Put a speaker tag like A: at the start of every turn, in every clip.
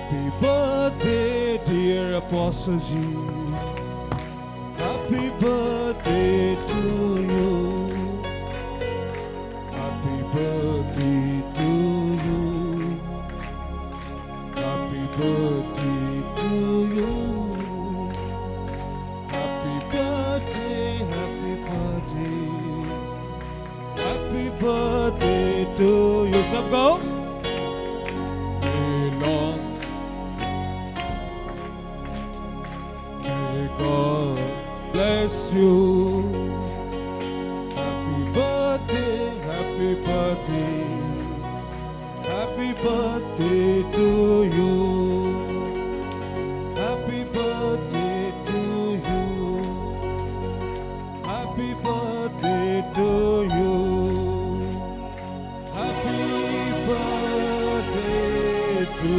A: Happy birthday, dear Apostle G. Happy birthday to you. Happy birthday to you. Happy birthday to you. Happy birthday, happy birthday. Happy birthday to you. सब गाओ. Long. May God bless you. Happy birthday, happy birthday. Happy birthday to you. Happy birthday to you. Happy birthday to you. Happy birthday to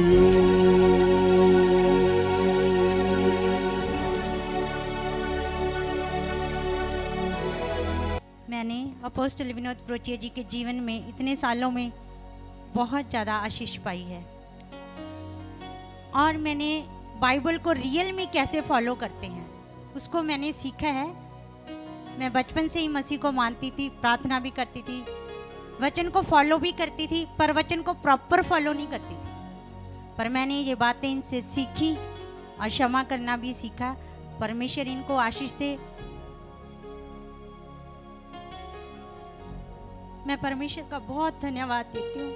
A: you.
B: मैंने apostle Vinod प्रोचिया जी के जीवन में इतने सालों में बहुत ज़्यादा आशीष पाई है, और मैंने बाइबल को रियल में कैसे फॉलो करते हैं उसको मैंने सीखा है। मैं बचपन से ही मसीह को मानती थी, प्रार्थना भी करती थी, वचन को फॉलो भी करती थी, पर वचन को प्रॉपर फॉलो नहीं करती थी। पर मैंने ये बातें इनसे सीखी और क्षमा करना भी सीखा। परमेश्वर इनको आशीष दे। मैं परमेश्वर का बहुत धन्यवाद देती हूँ।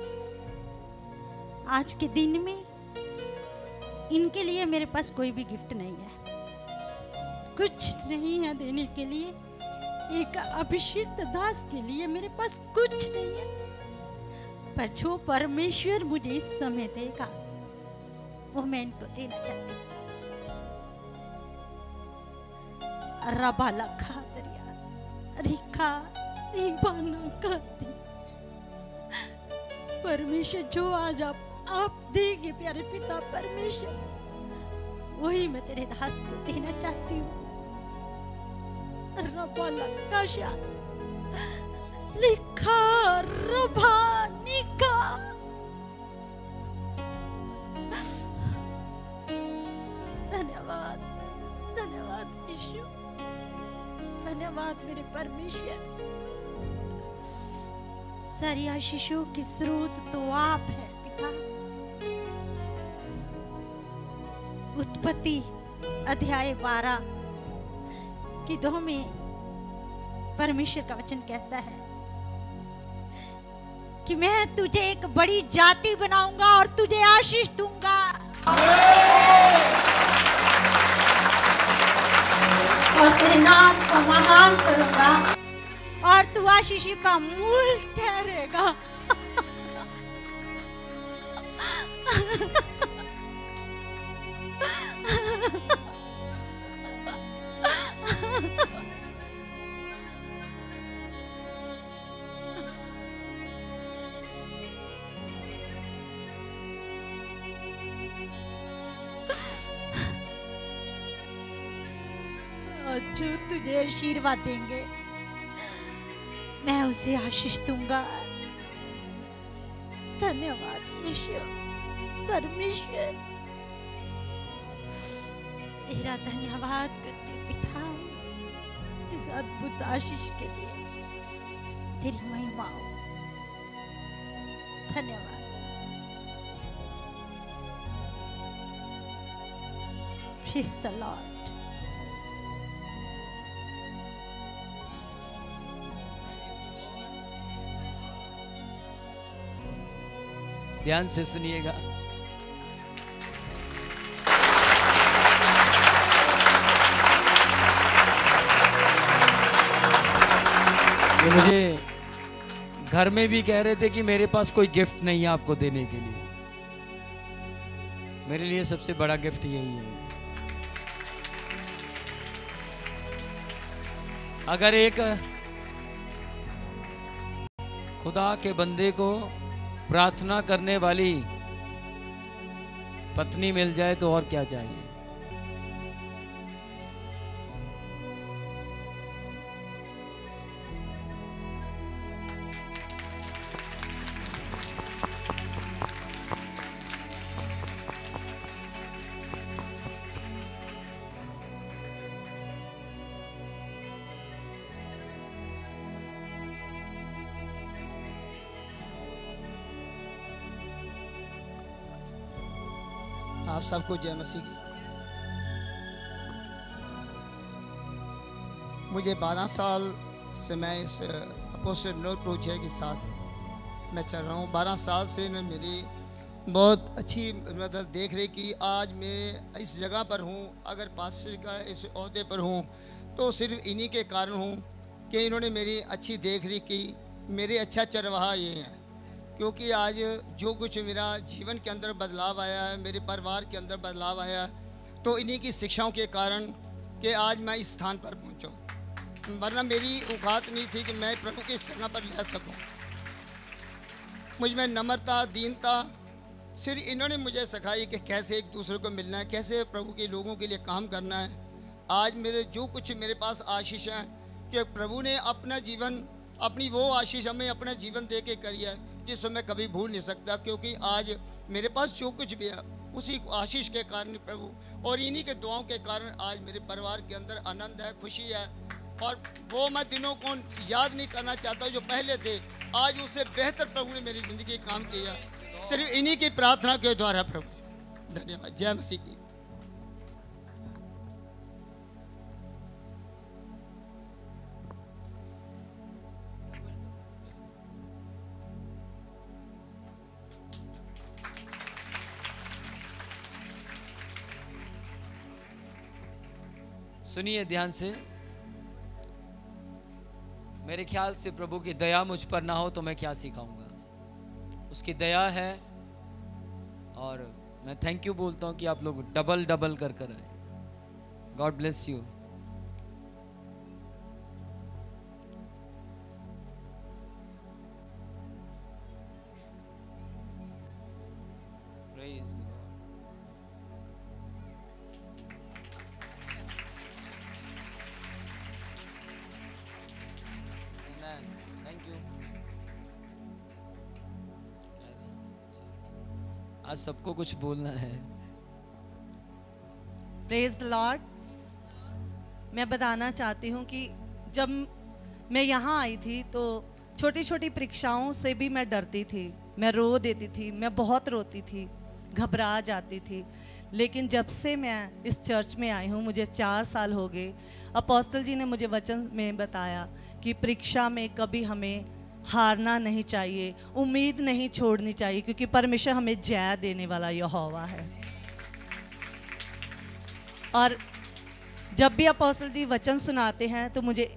B: आज के दिन में इनके लिए मेरे पास कोई भी गिफ्ट नहीं है, कुछ नहीं है देने के लिए। एक अभिषिक्त दास के लिए मेरे पास कुछ नहीं है, पर जो परमेश्वर मुझे इस समय देगा वो मैं इनको देना चाहती हूँ। रबा लखा दरिया रिखा रिबाना का परमेश्वर जो आज आप देंगे प्यारे पिता परमेश्वर, वही मैं तेरे दास को देना चाहती हूँ। रबा लकाशा लिखा रबा निका। धन्यवाद, धन्यवाद यीशु, धन्यवाद मेरे परमेश्वर। सारी आशीषों के स्रोत तो आप है पिता। उत्पत्ति अध्याय 12 की 2 में परमेश्वर का वचन कहता है कि मैं तुझे एक बड़ी जाति बनाऊंगा और तुझे आशीष दूंगा, और तेरे नाम को महान करूंगा, और तू आशीष का मूल ठहरेगा। और जो तुझे आशीर्वाद देंगे मैं उसे आशीष दूंगा। धन्यवाद यीशु परमेश्वर, तेरा धन्यवाद करते पिता इस अद्भुत आशीष के लिए। तेरी महिमा हो। धन्यवाद। Praise the Lord.
C: ध्यान से सुनिएगा। ये मुझे घर में भी कह रहे थे कि मेरे पास कोई गिफ्ट नहीं है आपको देने के लिए। मेरे लिए सबसे बड़ा गिफ्ट यही है। अगर एक खुदा के बंदे को प्रार्थना करने वाली पत्नी मिल जाए तो और क्या चाहिए।
D: आप सबको जय मसीह की। मुझे 12 साल से मैं इस अपोस्टल विनोद प्रोचे के साथ मैं चल रहा हूँ। 12 साल से इन्होंने मेरी बहुत अच्छी मतलब देख रेख की। आज मैं इस जगह पर हूँ, अगर पास्टर का इस ओहदे पर हूँ तो सिर्फ इन्हीं के कारण हूँ कि इन्होंने मेरी अच्छी देख रेख की। मेरे अच्छा चरवाहा ये हैं, क्योंकि आज जो कुछ मेरा जीवन के अंदर बदलाव आया है, मेरे परिवार के अंदर बदलाव आया है, तो इन्हीं की शिक्षाओं के कारण कि आज मैं इस स्थान पर पहुँचा हूँ। वरना मेरी औकात नहीं थी कि मैं प्रभु की इस जगह पर ले सकूँ। मुझ में नम्रता, दीनता सिर्फ इन्होंने मुझे सिखाई कि कैसे एक दूसरे को मिलना है, कैसे प्रभु के लोगों के लिए काम करना है। आज मेरे जो कुछ मेरे पास आशीष है कि प्रभु ने अपना जीवन, अपनी वो आशीष हमें अपना जीवन दे के करी है जिसको मैं कभी भूल नहीं सकता। क्योंकि आज मेरे पास जो कुछ भी है उसी आशीष के कारण प्रभु और इन्हीं के दुआओं के कारण आज मेरे परिवार के अंदर आनंद है, खुशी है। और वो मैं दिनों को याद नहीं करना चाहता जो पहले थे। आज उससे बेहतर प्रभु ने मेरी ज़िंदगी काम किया, सिर्फ इन्हीं की प्रार्थना के द्वारा। प्रभु धन्यवाद। जय मसीह की।
C: सुनिए ध्यान से। मेरे ख्याल से प्रभु की दया मुझ पर ना हो तो मैं क्या सिखाऊंगा। उसकी दया है और मैं थैंक यू बोलता हूं कि आप लोग डबल डबल कर कर आए। God bless you. आज सबको कुछ बोलना है।
E: Praise the Lord. मैं बताना चाहती हूँ कि जब मैं यहाँ आई थी तो छोटी छोटी परीक्षाओं से भी मैं डरती थी, मैं रो देती थी, मैं बहुत रोती थी, घबरा जाती थी। लेकिन जब से मैं इस चर्च में आई हूँ, मुझे 4 साल हो गए, अपोस्टल जी ने मुझे वचन में बताया कि परीक्षा में कभी हमें हारना नहीं चाहिए, उम्मीद नहीं छोड़नी चाहिए, क्योंकि परमेश्वर हमें जय देने वाला यहोवा है। और जब भी अपोस्टल जी वचन सुनाते हैं तो मुझे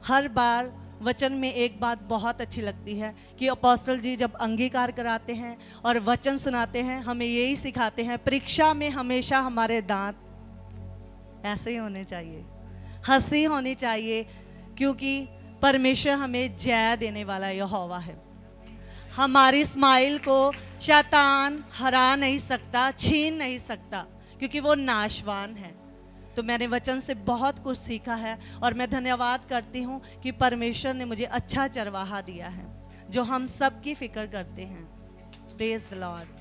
E: हर बार वचन में एक बात बहुत अच्छी लगती है कि अपोस्टल जी जब अंगीकार कराते हैं और वचन सुनाते हैं, हमें यही सिखाते हैं, परीक्षा में हमेशा हमारे दांत ऐसे ही होने चाहिए, हंसी होनी चाहिए, क्योंकि परमेश्वर हमें जय देने वाला यहोवा है। हमारी स्माइल को शैतान हरा नहीं सकता, छीन नहीं सकता, क्योंकि वो नाशवान है। तो मैंने वचन से बहुत कुछ सीखा है और मैं धन्यवाद करती हूँ कि परमेश्वर ने मुझे अच्छा चरवाहा दिया है जो हम सब की फिक्र करते हैं। Praise the Lord.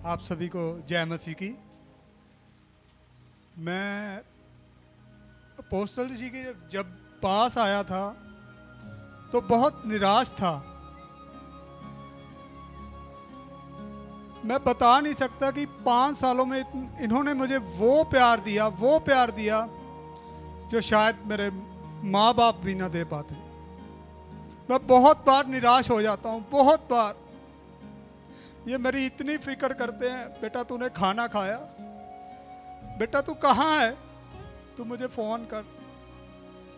F: आप सभी को जय मसीह की। मैं अपोस्टल जी के जब पास आया था तो बहुत निराश था। मैं बता नहीं सकता कि 5 सालों में इन्होंने मुझे वो प्यार दिया जो शायद मेरे माँ बाप भी ना दे पाते। मैं बहुत बार निराश हो जाता हूँ, बहुत बार। ये मेरी इतनी फिक्र करते हैं, बेटा तूने खाना खाया, बेटा तू कहाँ है, तू मुझे फ़ोन कर।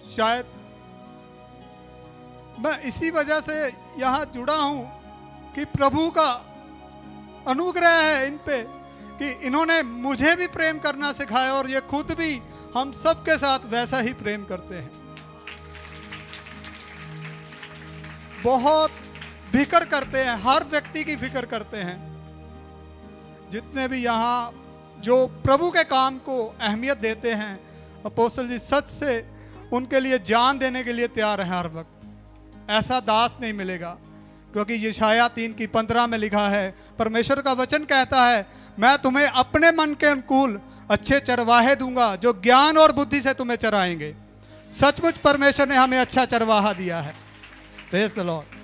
F: शायद मैं इसी वजह से यहाँ जुड़ा हूँ कि प्रभु का अनुग्रह है इन पे, कि इन्होंने मुझे भी प्रेम करना सिखाया और ये खुद भी हम सबके साथ वैसा ही प्रेम करते हैं। बहुत फिक्र करते हैं, हर व्यक्ति की फिक्र करते हैं। जितने भी यहाँ जो प्रभु के काम को अहमियत देते हैं, अपोस्तल जी सच से उनके लिए जान देने के लिए तैयार हैं हर वक्त। ऐसा दास नहीं मिलेगा, क्योंकि यशायाह 3:15 में लिखा है, परमेश्वर का वचन कहता है, मैं तुम्हें अपने मन के अनुकूल अच्छे चरवाहे दूंगा जो ज्ञान और बुद्धि से तुम्हें चराएंगे। सचमुच परमेश्वर ने हमें अच्छा चरवाहा दिया है। Praise the Lord.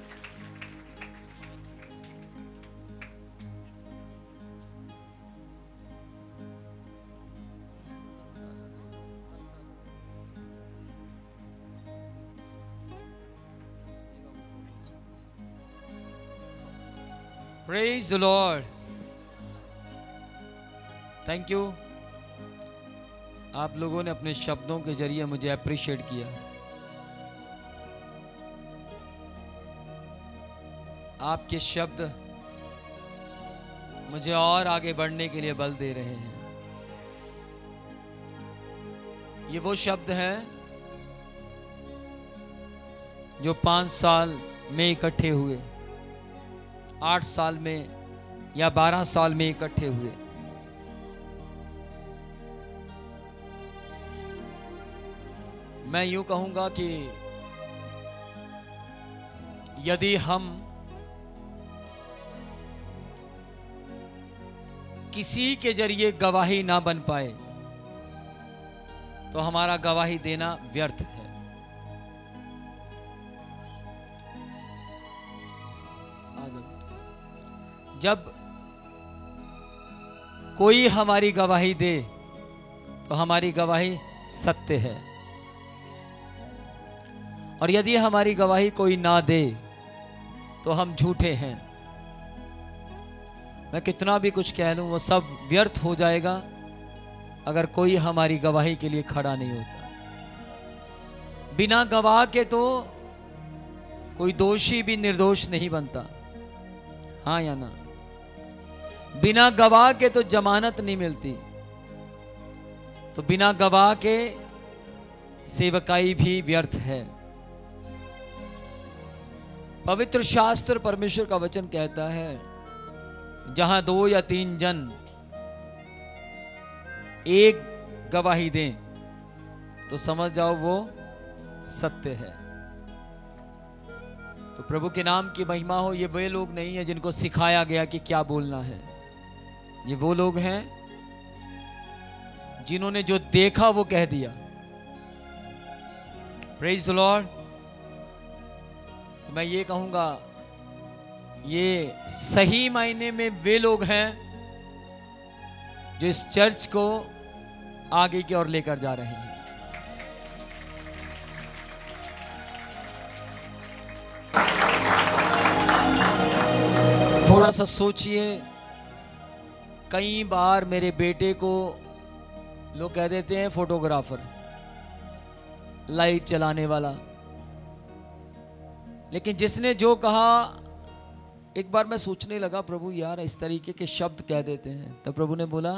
C: Praise the Lord. Thank you. आप लोगों ने अपने शब्दों के जरिए मुझे अप्रिशिएट किया। आपके शब्द मुझे और आगे बढ़ने के लिए बल दे रहे हैं। ये वो शब्द हैं जो 5 साल में इकट्ठे हुए, 8 साल में या 12 साल में इकट्ठे हुए। मैं यूं कहूंगा कि यदि हम किसी के जरिए गवाही ना बन पाए तो हमारा गवाही देना व्यर्थ है। जब कोई हमारी गवाही दे तो हमारी गवाही सत्य है, और यदि हमारी गवाही कोई ना दे तो हम झूठे हैं। मैं कितना भी कुछ कह लूं वो सब व्यर्थ हो जाएगा अगर कोई हमारी गवाही के लिए खड़ा नहीं होता। बिना गवाह के तो कोई दोषी भी निर्दोष नहीं बनता, हाँ या ना? बिना गवाह के तो जमानत नहीं मिलती, तो बिना गवाह के सेवकाई भी व्यर्थ है। पवित्र शास्त्र परमेश्वर का वचन कहता है, जहां 2 या 3 जन एक गवाही दें तो समझ जाओ वो सत्य है। तो प्रभु के नाम की महिमा हो। ये वे लोग नहीं है जिनको सिखाया गया कि क्या बोलना है, ये वो लोग हैं जिन्होंने जो देखा वो कह दिया। Praise the Lord. तो मैं ये कहूंगा, ये सही मायने में वे लोग हैं जो इस चर्च को आगे की ओर लेकर जा रहे हैं। थोड़ा सा सोचिए, कई बार मेरे बेटे को लोग कह देते हैं फोटोग्राफर, लाइव चलाने वाला, लेकिन जिसने जो कहा, एक बार मैं सोचने लगा, प्रभु यार इस तरीके के शब्द कह देते हैं। तो प्रभु ने बोला,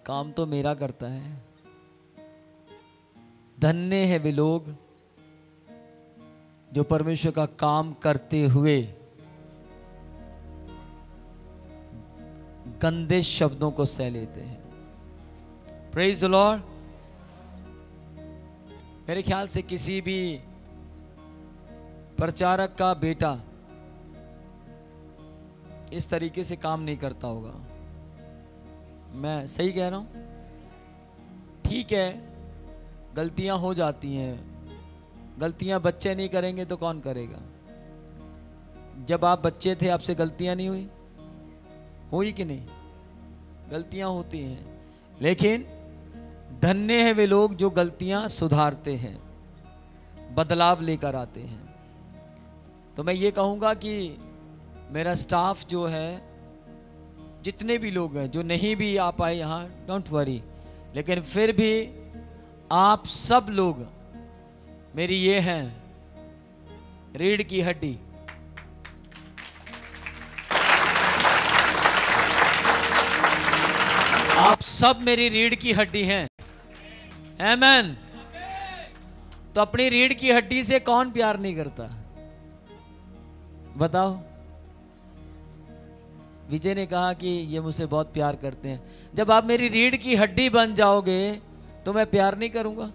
C: काम तो मेरा करता है। धन्य है वे लोग जो परमेश्वर का काम करते हुए गंदे शब्दों को सह लेते हैं। Praise the Lord. मेरे ख्याल से किसी भी प्रचारक का बेटा इस तरीके से काम नहीं करता होगा। मैं सही कह रहा हूं? ठीक है, गलतियां हो जाती हैं, गलतियां बच्चे नहीं करेंगे तो कौन करेगा? जब आप बच्चे थे आपसे गलतियां नहीं हुई कि नहीं? गलतियां होती हैं, लेकिन धन्य है वे लोग जो गलतियां सुधारते हैं, बदलाव लेकर आते हैं। तो मैं ये कहूंगा कि मेरा स्टाफ जो है, जितने भी लोग हैं जो नहीं भी आ पाए यहाँ, डोंट वरी, लेकिन फिर भी आप सब लोग मेरी ये हैं रीढ़ की हड्डी। सब मेरी रीढ़ की हड्डी हैं। आमेन। तो अपनी रीढ़ की हड्डी से कौन प्यार नहीं करता? बताओ। विजय ने कहा कि ये मुझसे बहुत प्यार करते हैं। जब आप मेरी रीढ़ की हड्डी बन जाओगे तो मैं प्यार नहीं करूंगा?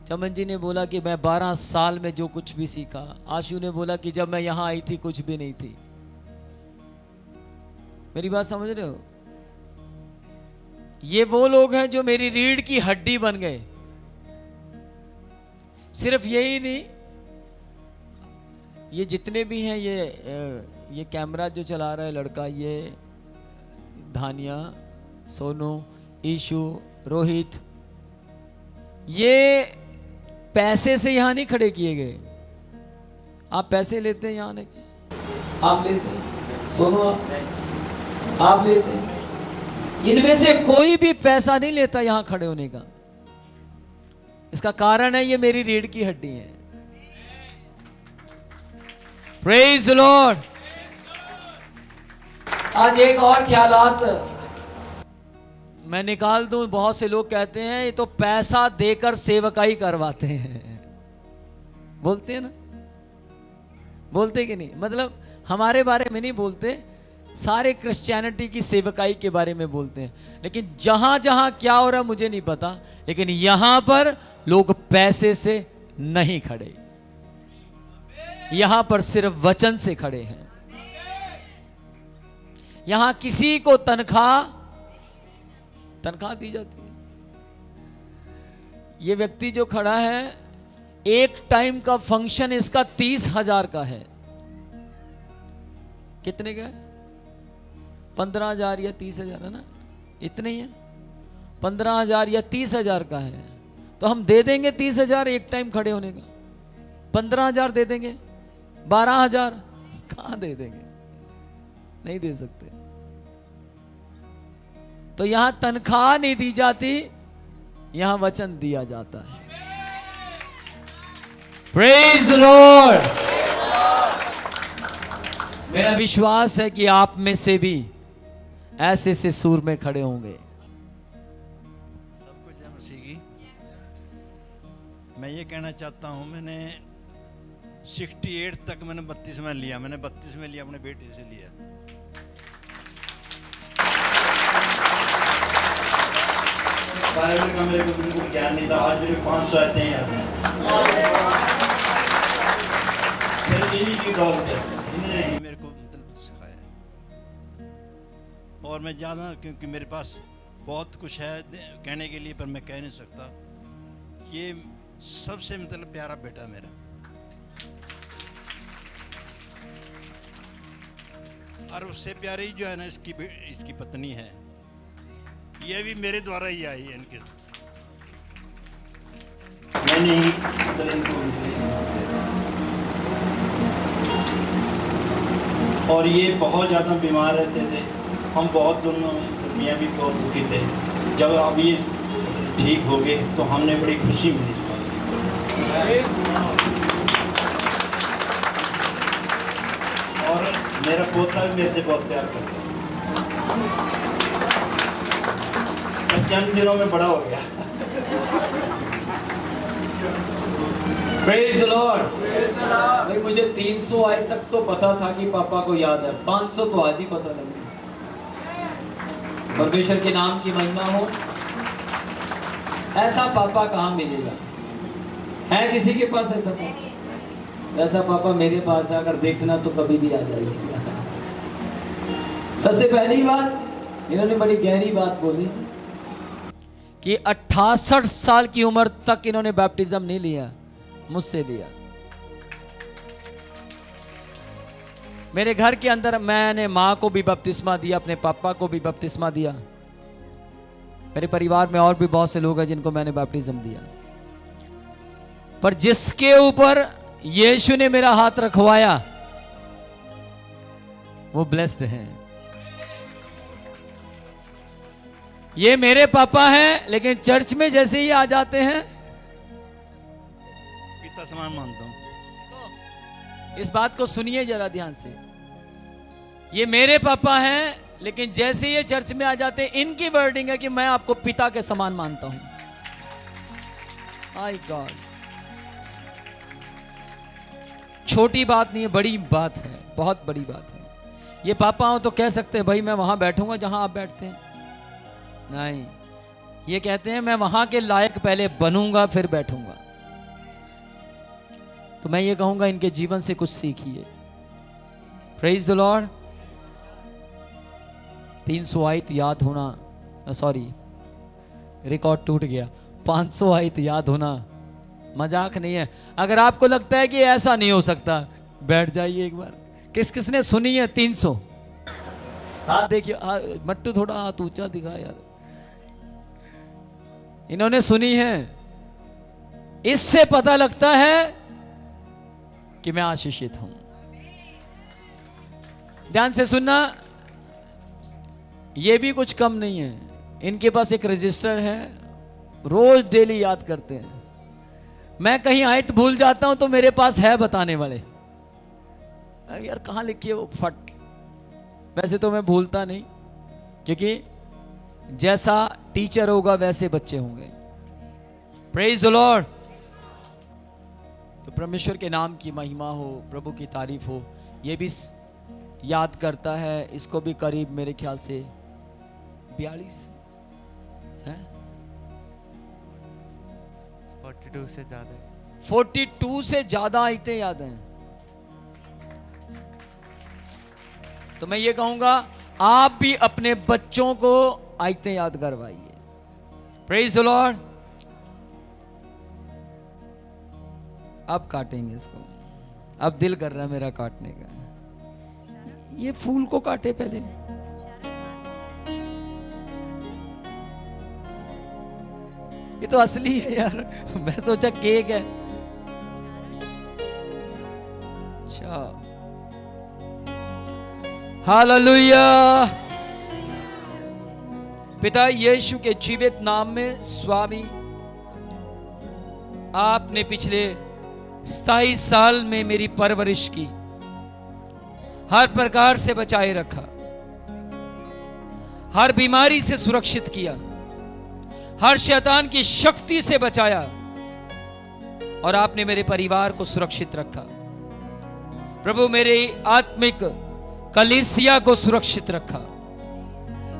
C: चमन जी ने बोला कि मैं 12 साल में जो कुछ भी सीखा। आशु ने बोला कि जब मैं यहां आई थी कुछ भी नहीं थी। मेरी बात समझ रहे हो? ये वो लोग हैं जो मेरी रीढ़ की हड्डी बन गए। सिर्फ यही नहीं, ये जितने भी हैं, ये कैमरा जो चला रहा है लड़का, ये धानिया, सोनू, ईशु, रोहित, ये पैसे से यहां नहीं खड़े किए गए। आप पैसे लेते हैं यहां आने के? आप लेते हैं? सोनू आप लेते हैं? इनमें से कोई भी पैसा नहीं लेता यहां खड़े होने का। इसका कारण है ये मेरी रीढ़ की हड्डी है। Praise the Lord. आज एक और ख्यालात मैं निकाल दूं। बहुत से लोग कहते हैं ये तो पैसा देकर सेवकाई करवाते हैं। बोलते हैं ना? बोलते कि नहीं? मतलब हमारे बारे में नहीं बोलते, सारे क्रिश्चियनिटी की सेवकाई के बारे में बोलते हैं। लेकिन जहां जहां क्या हो रहा मुझे नहीं पता, लेकिन यहां पर लोग पैसे से नहीं खड़े, यहां पर सिर्फ वचन से खड़े हैं। यहां किसी को तनख्वाह दी जाती है। ये व्यक्ति जो खड़ा है, एक टाइम का फंक्शन इसका 30,000 का है। कितने का है? 15,000 या 30,000 है ना? इतने ही है। 15,000 या 30,000 का है। तो हम दे देंगे 30,000 एक टाइम खड़े होने का? 15,000 दे देंगे? 12,000 कहां दे देंगे? नहीं दे सकते। तो यहां तनख्वाह नहीं दी जाती, यहां वचन दिया जाता है। Praise the Lord. मेरा विश्वास है कि आप में से भी ऐसे से सूर में खड़े होंगे।
G: सबको जय मसीह की। मैं ये कहना चाहता हूँ, मैंने 68 तक मैंने 32 में लिया। मैंने 32 में लिया, अपने बेटे से लिया। बाइबल का मेरे को बिल्कुल ज्ञान नहीं था। आज मेरे 500 आते हैं याद हैं। मेरे यही की दौलत है, इन्होंने मेरे को मतलब सिखाया। और मैं ज़्यादा, क्योंकि मेरे पास बहुत कुछ है कहने के लिए, पर मैं कह नहीं सकता। ये सबसे मतलब प्यारा बेटा मेरा। और उससे प्यारी जो है ना, इसकी पत्नी है। ये भी मेरे द्वारा ही आई है इनके। मैंने ही और ये बहुत ज़्यादा बीमार रहते थे। हम बहुत दोनों मियाँ भी बहुत दुखी थे। जब अब ये ठीक हो गए तो हमने बड़ी खुशी मिली इस बात की। और मेरा पोता भी मेरे से बहुत प्यार करता है। चंद दिनों में बड़ा हो गया।
C: Praise the Lord. भाई मुझे 300 आए तक तो पता था कि पापा को याद है, 500 तो आज ही पता लगा। परमेश्वर के नाम की महिमा हो। ऐसा पापा कहाँ मिलेगा? है किसी के पास ऐसा पापा? ऐसा पापा मेरे पास है, अगर देखना तो कभी भी आ जाइए। सबसे पहली बात, इन्होंने बड़ी गहरी बात बोली कि 68 साल की उम्र तक इन्होंने बैप्टिज्म नहीं लिया, मुझसे लिया। मेरे घर के अंदर मैंने माँ को भी बपतिस्मा दिया, अपने पापा को भी बपतिस्मा दिया। मेरे परिवार में और भी बहुत से लोग हैं जिनको मैंने बैप्टिज्म दिया। पर जिसके ऊपर यीशु ने मेरा हाथ रखवाया वो ब्लेस्ड हैं। ये मेरे पापा हैं, लेकिन चर्च में जैसे ही आ जाते हैं
G: पिता समान मानता हूँ।
C: इस बात को सुनिए जरा ध्यान से। ये मेरे पापा हैं, लेकिन जैसे ये चर्च में आ जाते हैं, इनकी वर्डिंग है कि मैं आपको पिता के समान मानता हूं। आई गॉड, छोटी बात नहीं है, बड़ी बात है, बहुत बड़ी बात है। ये पापा हो तो कह सकते हैं भाई मैं वहां बैठूंगा जहां आप बैठते हैं, नहीं, ये कहते हैं मैं वहां के लायक पहले बनूंगा फिर बैठूंगा। तो मैं ये कहूंगा इनके जीवन से कुछ सीखिए। Praise the Lord. 300 आयत याद होना, सॉरी रिकॉर्ड टूट गया, 500 आयत याद होना मजाक नहीं है। अगर आपको लगता है कि ऐसा नहीं हो सकता, बैठ जाइए एक बार। किसने सुनी है 300? हाथ देखिए, मट्टू थोड़ा हाथ ऊंचा दिखा यार। इन्होंने सुनी है। इससे पता लगता है कि मैं आशीषित हूं। ध्यान से सुनना, ये भी कुछ कम नहीं है। इनके पास एक रजिस्टर है, रोज डेली याद करते हैं। मैं कहीं आयत भूल जाता हूं तो मेरे पास है बताने वाले, यार कहां लिखी है वो, फट। वैसे तो मैं भूलता नहीं, क्योंकि जैसा टीचर होगा वैसे बच्चे होंगे। Praise the Lord. तो परमेश्वर के नाम की महिमा हो, प्रभु की तारीफ हो। ये भी याद करता है, इसको भी करीब मेरे ख्याल से 42 है,
H: 42 से ज्यादा,
C: 42 से ज्यादा आयतें याद हैं। तो मैं ये कहूंगा आप भी अपने बच्चों को आयतें याद करवाइए। Praise the Lord. अब काटेंगे इसको, अब दिल कर रहा है मेरा काटने का। ये फूल को काटे पहले। ये तो असली है यार, मैं सोचा केक है। अच्छा, हालेलुया। पिता यीशु के जीवित नाम में स्वामी, आपने पिछले 27 साल में मेरी परवरिश की, हर प्रकार से बचाए रखा, हर बीमारी से सुरक्षित किया, हर शैतान की शक्ति से बचाया, और आपने मेरे परिवार को सुरक्षित रखा। प्रभु मेरे आत्मिक कलीसिया को सुरक्षित रखा।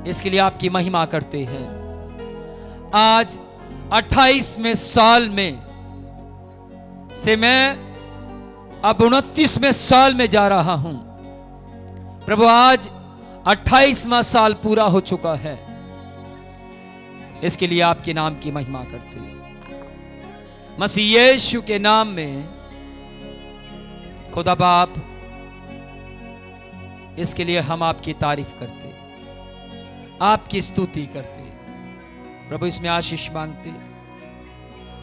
C: इसके लिए आपकी महिमा करते हैं। आज 28वें साल में से मैं अब 29वें साल में जा रहा हूं। प्रभु आज 28वां साल पूरा हो चुका है। इसके लिए आपके नाम की महिमा करते हैं। मसीह यीशु के नाम में खुदा बाप, इसके लिए हम आपकी तारीफ करते, आपकी स्तुति करते। प्रभु इसमें आशीष मांगते,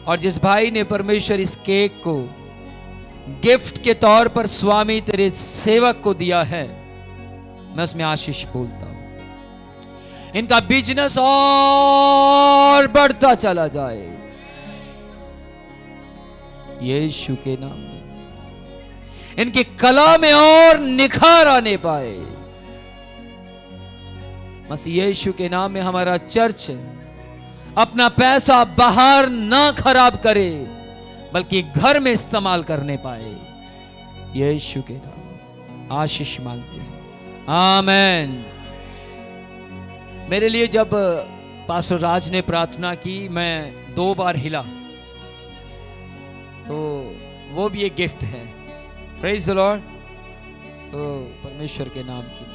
C: और जिस भाई ने परमेश्वर इस केक को गिफ्ट के तौर पर स्वामी तेरे सेवक को दिया है, मैं उसमें आशीष बोलता हूं। इनका बिजनेस और बढ़ता चला जाए यीशु के नाम में। इनकी कला में और निखार आने पाए मसीह यीशु के नाम में। हमारा चर्च अपना पैसा बाहर ना खराब करे, बल्कि घर में इस्तेमाल करने पाए। यीशु के नाम आशीष मांगते हैं, आमीन। मेरे लिए जब पास्टर राज ने प्रार्थना की, मैं 2 बार हिला, तो वो भी एक गिफ्ट है। Praise the Lord. तो परमेश्वर के नाम की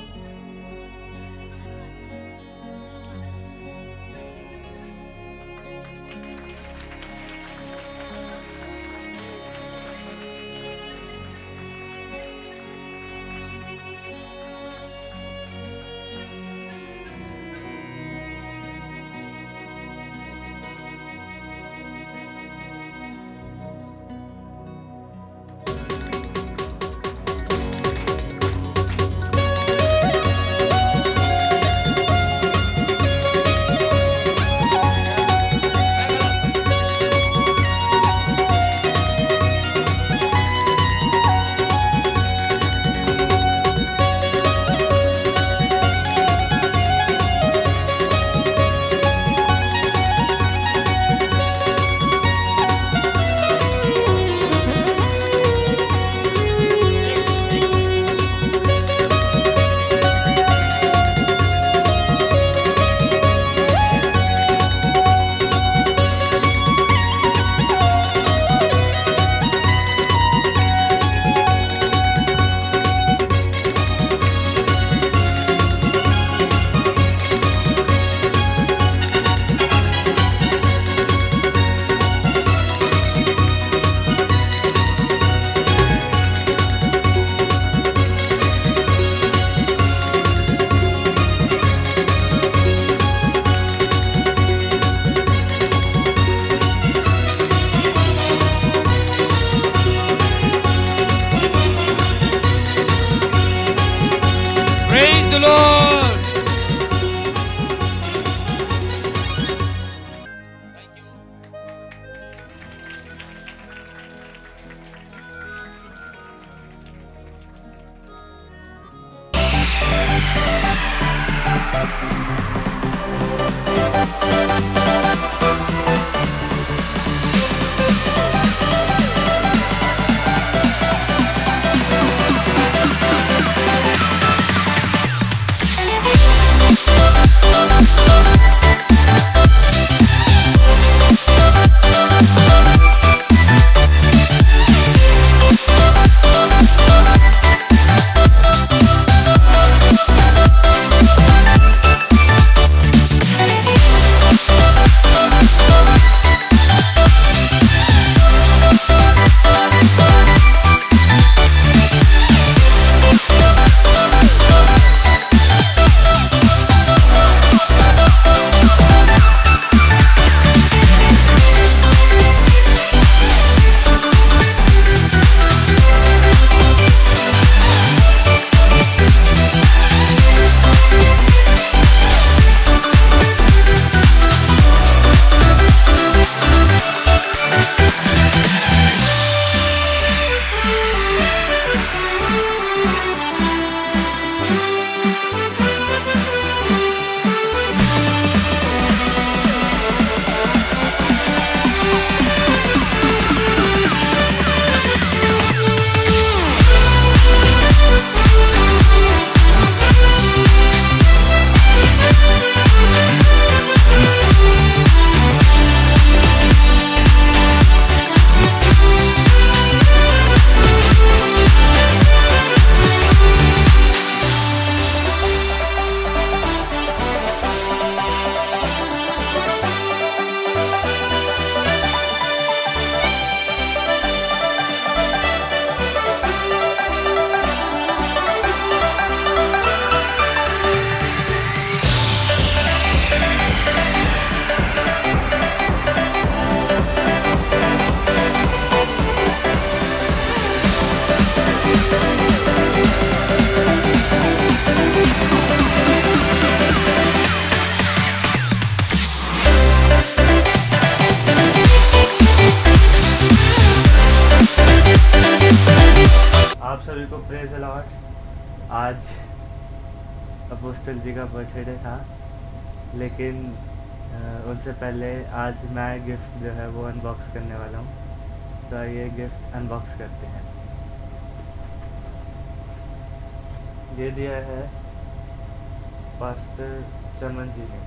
H: सभी को प्रेज द लॉर्ड। आज अपोस्टल जी का बर्थडे था, लेकिन उनसे पहले आज मैं गिफ्ट जो है वो अनबॉक्स करने वाला हूँ। तो ये गिफ्ट अनबॉक्स करते हैं। ये दिया है पास्टर चमन जी ने।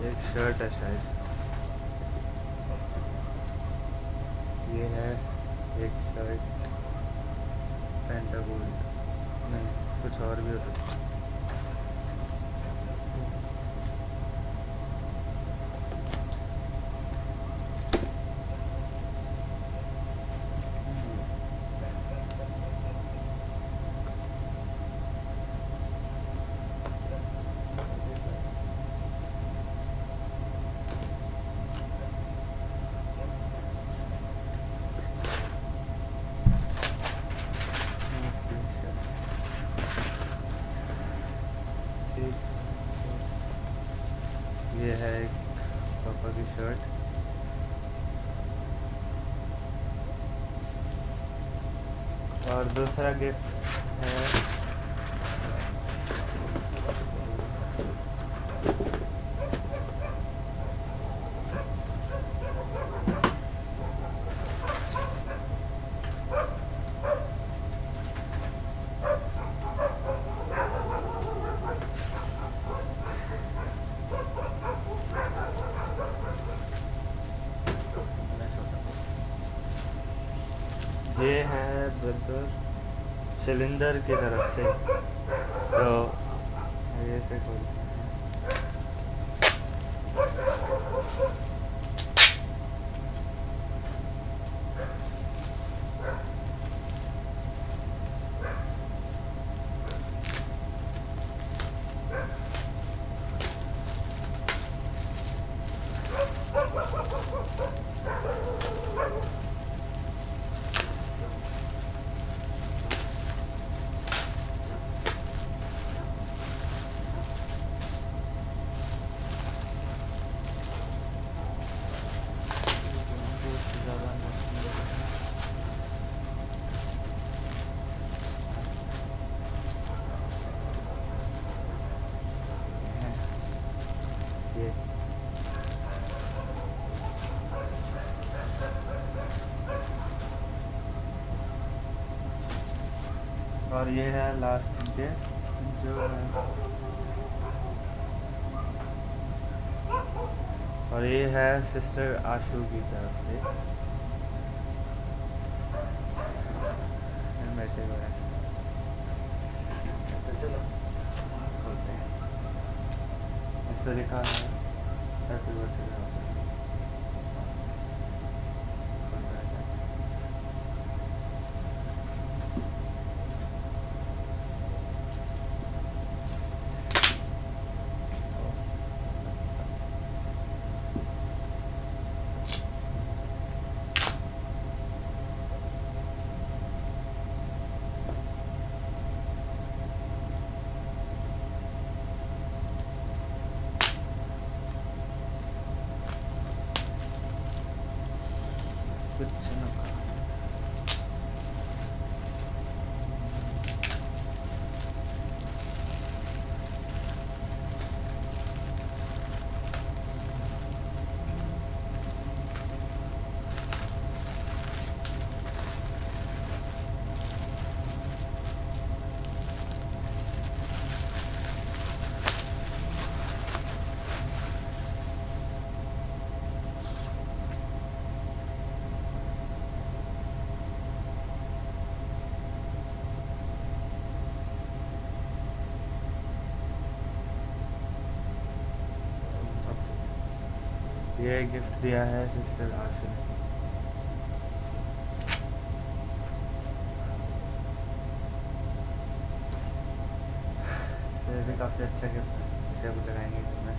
H: एक शर्ट है शायद, ये है एक शर्ट पेंटागोल, नहीं कुछ और भी हो सकता है। ये है एक पापा की शर्ट, और दूसरा गिफ्ट है ये है ब्रदर शिलिंदर की तरफ से, तो ये से खोलते हैं। और ये है लास्ट गिफ्ट जो है, और ये है सिस्टर आशु की तरफ से। मैसेज हो रहा है, तो चलो खोलते हैं। इस पर लिखा है हैप्पी बर्थडे। कुछ न ये गिफ्ट दिया है सिस्टर आशु ने। तो ये भी काफ़ी अच्छा गिफ्ट है, इसे अभी लगाएंगे घर में।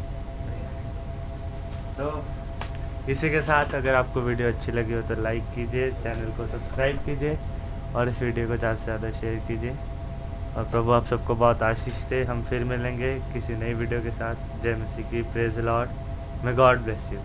H: तो इसी के साथ अगर आपको वीडियो अच्छी लगी हो तो लाइक कीजिए, चैनल को सब्सक्राइब कीजिए और इस वीडियो को ज़्यादा से ज़्यादा शेयर कीजिए। और प्रभु आप सबको बहुत आशीष दे। हम फिर मिलेंगे किसी नई वीडियो के साथ। जय मसीह की। Praise the Lord. May God bless you.